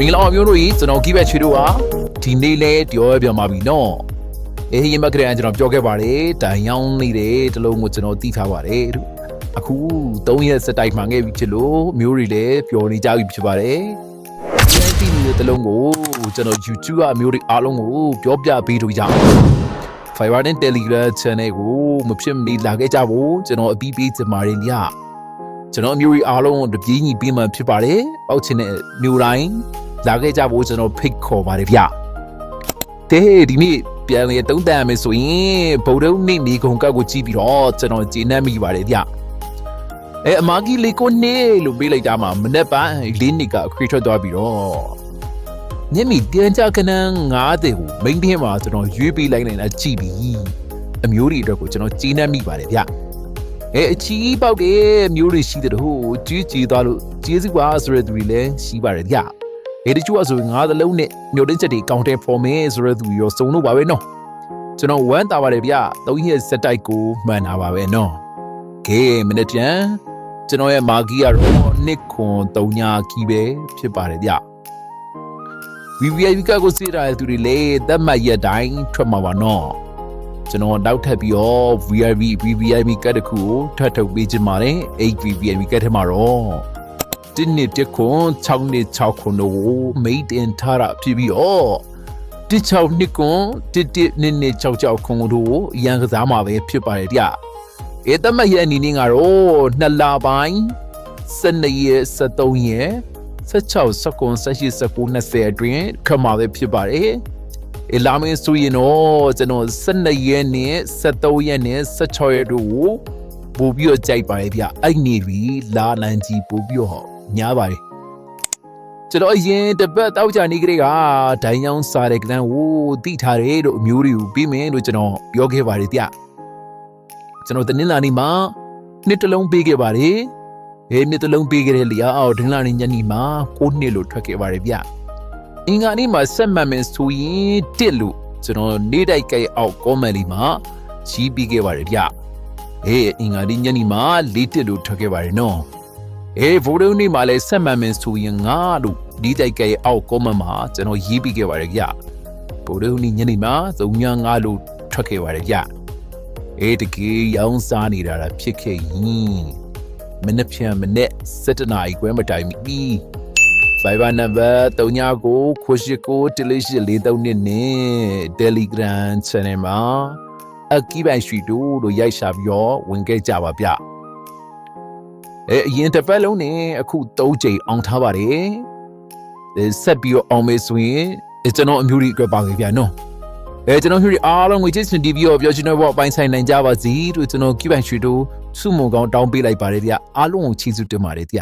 မင်္ဂလာပါမျိုးတို့ကြီးကျွန်တော်ကြီးပဲချွေတို့ဟာဒီနေ့လဲပြောပြမှာပြီနော်ရင်မကရန်ကျွန်တော်ပြောခဲ့ပါတယ်တိုင်ရောင်းနေတဲ့တလုံးကိုကျွန်တော်သိထားပါတယ်အခု3ရက်စတိုက်မှန်ခဲ့ပြီဖြစ်လို့မျိုးတွေလည်းပျော်နေကြပြီဖြစ်ပါတယ်ဒီနေ့တလုံးကိုကျွန်တော် YouTube အမျိုးတွေအားလုံးကိုပြောပြပေးလို့ရအောင် Fiverr နဲ့ Telegram Channel ကိုမဖြစ်မနေလာခဲ့ကြဖို့ကျွန်တော်အပြီးပေးချင်ပါတယ်ညကျွန်တော်အမျိုးကြီးအားလုံးတပြေးညီပြီးမှဖြစ်ပါတယ်။အောက်ချင်တဲ့မျိုးတိုင်းလာခဲ့ကြဖို့ကျွန်တော်ဖိတ်ခေါ်ပါတယ်ဗျ။ဒီနေ့ပြန်လေတုံးတန်မယ်ဆိုရင်ဗုဒ္ဓနေ့နေကုန်ကောက်ကိုကြည့်ပြီးတော့ကျွန်တော်ကျေနပ်မိပါတယ်ဗျ။အမာကြီးလေးကိုနေလို့ပေးလိုက်တာမှမနေ့ပိုင်းလေးနှစ်ကခွေထွက်သွားပြီးတော့ညနေပြန်ကြကနန်း90ကိုမိန်းတင်းမှာကျွန်တော်ရွေးပေးလိုက်နေတာကြည့်ပြီးအမျိုးတွေအတွက်ကိုကျွန်တော်ကျေနပ်မိပါတယ်ဗျ။အချီးပေါက်တဲ့မျိုးတွေရှိတဲ့တို့ကြီးသွားလို့ကျေးဇူးပါဆိုတဲ့သူတွေလည်းရှိပါတယ်ဗျတချို့ဆိုငါးသလုံးနဲ့မျိုးတင်းချက်တွေကောင်တယ်ဖော်မယ်ဆိုတဲ့သူရောစုံလို့ပါပဲနော်ကျွန်တော်ဝမ်းသာပါတယ်ဗျ3ရက်စက်တိုက်ကိုမှန်တာပါပဲနော်မနေ့ပြန်ကျွန်တော်ရဲ့မာဂီကတော့နှစ်ခွန်3ညာခီးပဲဖြစ်ပါတယ်ဗျ VVIP ကကိုစီးရတဲ့သူတွေလည်းသတ်မှတ်ရက်တိုင်းထွက်မှာပါနော်ကျွန်တော်တောက်ထပ်ပြီးတော့ VVIP ကတ်တခုကိုထပ်ထုတ်ပေးချင်ပါတယ်။ VVIP ကတ်ထဲမှာတော့1နှစ်1ခွန်6နှစ်6ခွန်တို့ကိုမိတ်တင်ထားတာဖြစ်ပြီးတော့16နှစ်ခွန်1နှစ်6ခွန်တို့ကိုရန်ကစားမှာပဲဖြစ်ပါတယ်ဗျ။တမတ်ရဲ့အနေနဲ့ကတော့2လပိုင်း12ရက်13ရက်16 19 18 19 20အတွင်းခမှာပဲဖြစ်ပါတယ်။လာမင်းဆိုရင်တော့ကျွန်တော်12ရက်နဲ့13ရက်နဲ့16ရက်တို့ကိုပို့ပြီးတော့ကြိုက်ပါရဲ့ဗျအဲ့နေပြီလာလန်ကြီးပို့ပြီးတော့ညားပါလေကျွန်တော်အရင်တပတ်တောက်ကြနေကြတဲ့ကဒိုင်းရောင်းစားတဲ့ကလန်းကိုတိထားတယ်လို့အမျိုးတွေကိုပြီးမယ်လို့ကျွန်တော်ပြောခဲ့ပါတယ်ဗျကျွန်တော်တနင်္လာနေ့မှာနှစ်တလုံးပေးခဲ့ပါတယ်နှစ်တလုံးပေးခဲ့တဲ့လျာအော်တနင်္လာနေ့ညနေမှာ9နှစ်လို့ထွက်ခဲ့ပါတယ်ဗျအင်္ဂါနေ့မှာဆက်မှတ်မယ်ဆိုရင်တစ်လို့ကျွန်တော်နေတိုက်ကဲအောက်ကောမန့်လေးမှာရေးပြီးခဲ့ပါတယ်ဗျအင်္ဂါနေ့ညနေမှာ4တစ်လို့ထွက်ခဲ့ပါတယ်နော်ဗိုလ်တုံးနေ့မှာလည်းဆက်မှတ်မယ်ဆိုရင်9လို့နေတိုက်ကဲအောက်ကောမန့်မှာကျွန်တော်ရေးပြီးခဲ့ပါတယ်ဗျဗိုလ်တုံးနေ့ညနေမှာ3-5လို့ထွက်ခဲ့ပါတယ်ဗျတကယ်ရောင်းစားနေတာဖြစ်ခဲ့ရင်မနေ့ဖြန်မနေ့7နာရီခွဲမတိုင်မီFiverr number 39ကို98delicious432နဲ့ Telegram channel မှာအကီးပိုင်ရွှေတို့လို့ရိုက်ရှာပြီးတော့ဝင်ခဲ့ကြပါဗျအရင်တစ်ပတ်လုံးနဲ့အခု3ချိန်အောင်ထားပါတယ်ဆက်ပြီးတော့အောင်မေးဆိုရင်ကျွန်တော်အမျိုးကြီးအတွက်ပါခဲ့ဗျနော်ကျွန်တော်မျိုးကြီးအားလုံးငွေချစ်စင်တီဗီကိုပြောချင်တော့အပိုင်းဆိုင်နိုင်ကြပါစီလို့ကျွန်တော်ကီးပိုင်ရွှေတို့စုမုံကောင်းတောင်းပေးလိုက်ပါတယ်ဗျအားလုံးကိုချီးကျူးတင်ပါတယ်ဗျ